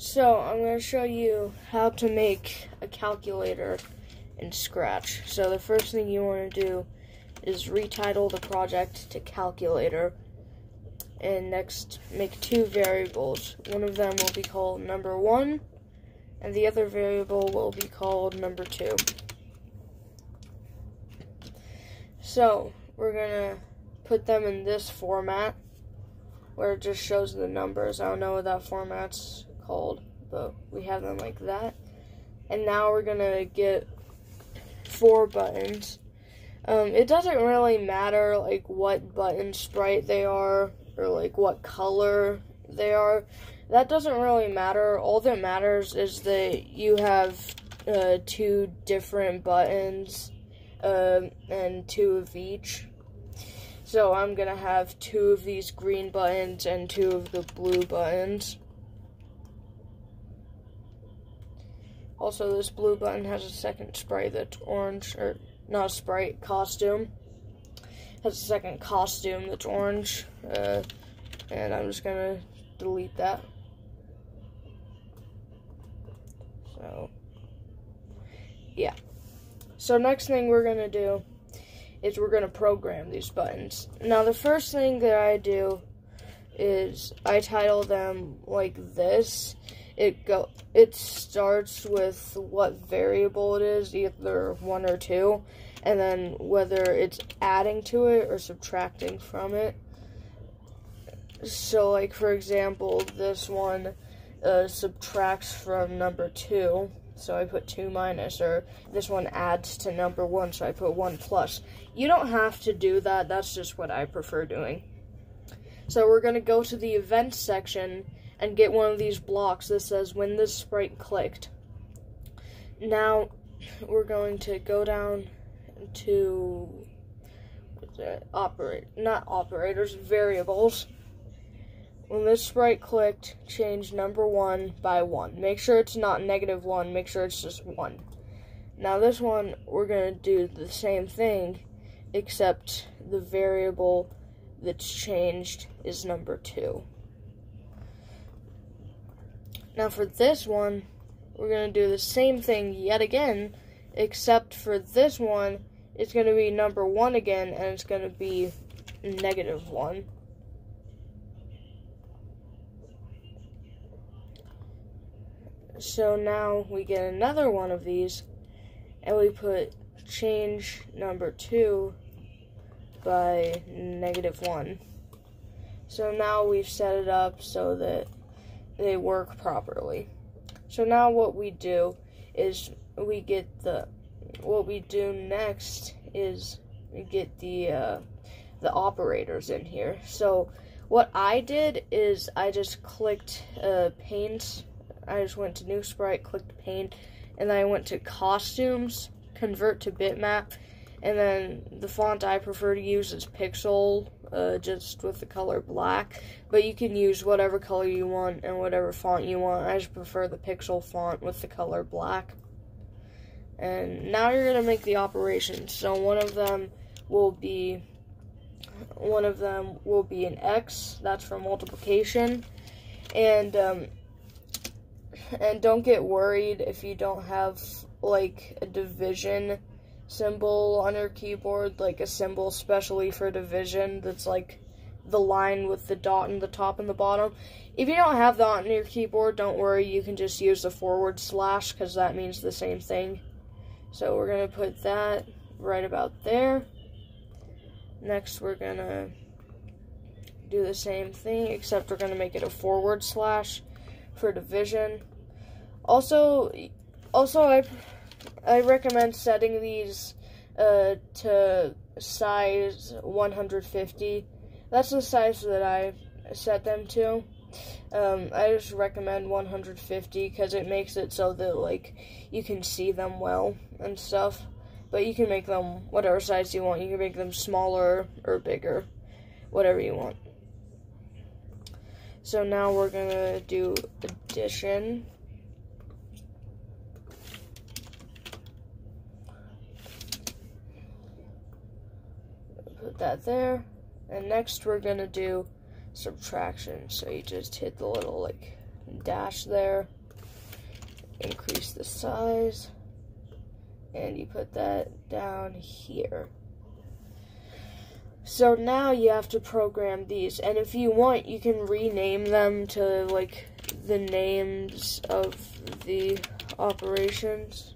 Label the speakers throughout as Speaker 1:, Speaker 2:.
Speaker 1: So I'm going to show you how to make a calculator in Scratch. So the first thing you want to do is retitle the project to calculator, and next make two variables. One of them will be called number 1 and the other variable will be called number 2. So we're going to put them in this format where it just shows the numbers. I don't know what that format's called, but we have them like that. And now we're gonna get 4 buttons. It doesn't really matter like what button sprite they are or like what color they are. That doesn't really matter. All that matters is that you have 2 different buttons and 2 of each. So I'm gonna have 2 of these green buttons and 2 of the blue buttons. Also, this blue button has a second sprite that's orange, or not a sprite, costume. Has a second costume that's orange, and I'm just gonna delete that. So, yeah. So next thing we're gonna do is we're gonna program these buttons. Now the first thing that I do is I title them like this. It starts with what variable it is, either 1 or 2, and then whether it's adding to it or subtracting from it. So, like for example, this one subtracts from number 2, so I put 2 minus, or this one adds to number 1, so I put 1 plus. You don't have to do that, that's just what I prefer doing. So we're going to go to the events section and get one of these blocks that says when this sprite clicked. Now we're going to go down to variables. When this sprite clicked, change number 1 by 1. Make sure it's not -1, make sure it's just 1. Now this one, we're going to do the same thing, except the variable that's changed is number 2. Now for this one, we're going to do the same thing yet again, except for this one, it's going to be number 1 again, and it's going to be -1. So now we get another one of these, and we put change number 2 by -1. So now we've set it up so that they work properly. So now what we do is we get what we do next is we get the operators in here. So what I did is I just clicked paint. I just went to new sprite, clicked paint, and then I went to costumes, convert to bitmap, and then the font I prefer to use is Pixel, just with the color black, but you can use whatever color you want and whatever font you want. I just prefer the Pixel font with the color black. And now you're going to make the operations. So one of them will be an X, that's for multiplication, and don't get worried if you don't have like a division symbol on your keyboard, like a symbol specially for division that's like the line with the dot in the top and the bottom. If you don't have that on your keyboard, don't worry, you can just use the / because that means the same thing. So we're going to put that right about there. Next we're going to do the same thing, except we're going to make it a / for division. Also I recommend setting these to size 150. That's the size that I set them to. I just recommend 150 because it makes it so that like you can see them well and stuff. But you can make them whatever size you want. You can make them smaller or bigger, whatever you want. So now we're gonna do addition. Put that there, and next we're gonna do subtraction. So you just hit the little like dash there, increase the size, and you put that down here. So now you have to program these, and if you want, you can rename them to like the names of the operations,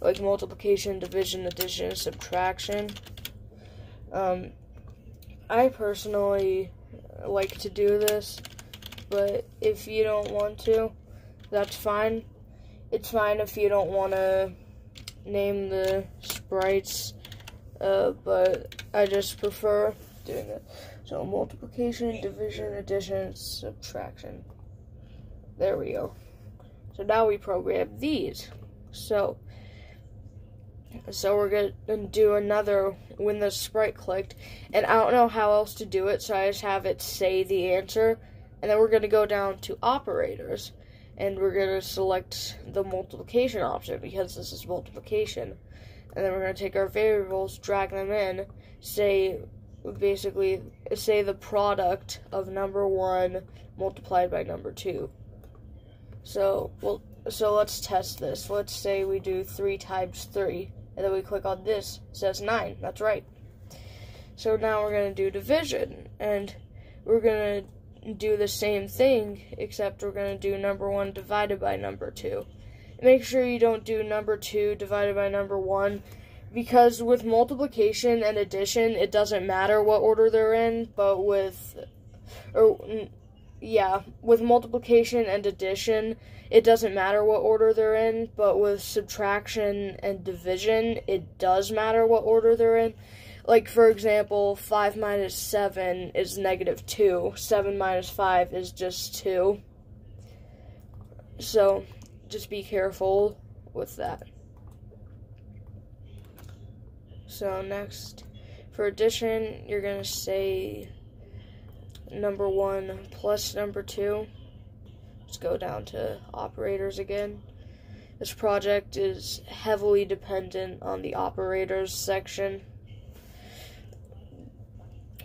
Speaker 1: like multiplication, division, addition, subtraction. I personally like to do this, but if you don't want to, that's fine. It's fine if you don't want to name the sprites, but I just prefer doing it. So multiplication, division, addition, subtraction. There we go. So now we program these. So we're going to do another when the sprite clicked, and I don't know how else to do it, so I just have it say the answer, and then we're going to go down to operators, and we're going to select the multiplication option because this is multiplication, and then we're going to take our variables, drag them in, basically say the product of number 1 multiplied by number 2. So let's test this. Let's say we do 3 times 3. And then we click on this. It says 9. That's right. So now we're going to do division. And we're going to do the same thing, except we're going to do number 1 divided by number 2. Make sure you don't do number 2 divided by number 1, because with multiplication and addition, it doesn't matter what order they're in, but with multiplication and addition, it doesn't matter what order they're in, but with subtraction and division, it does matter what order they're in. Like, for example, 5 minus 7 is -2. 7 minus 5 is just 2. So, just be careful with that. So, next, for addition, you're going to say number 1 plus number 2. Let's go down to operators again. This project is heavily dependent on the operators section.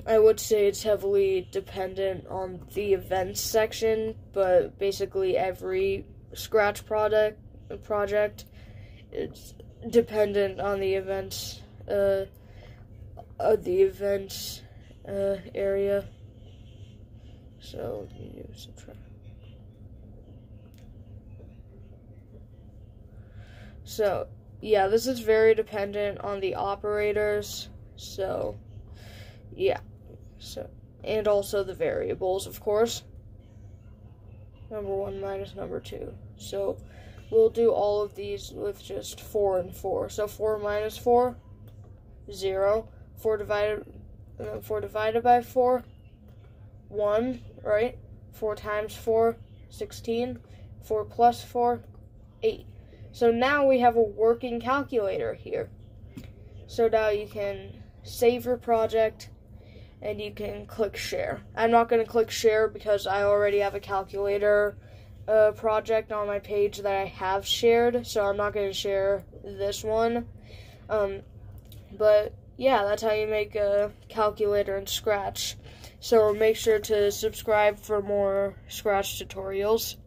Speaker 1: I would say it's heavily dependent on the events section, but basically every Scratch project is dependent on the events area. So you subtract. So, yeah, this is very dependent on the operators, so, yeah, so, and also the variables, of course, number 1 minus number 2, so, we'll do all of these with just 4 and 4, so 4 minus 4, 0, 4 divided by 4, 1, right, 4 times 4, 16, 4 plus 4, 8. So now we have a working calculator here. So now you can save your project and you can click share. I'm not going to click share because I already have a calculator project on my page that I have shared, so I'm not going to share this one. But yeah, that's how you make a calculator in Scratch. So make sure to subscribe for more Scratch tutorials.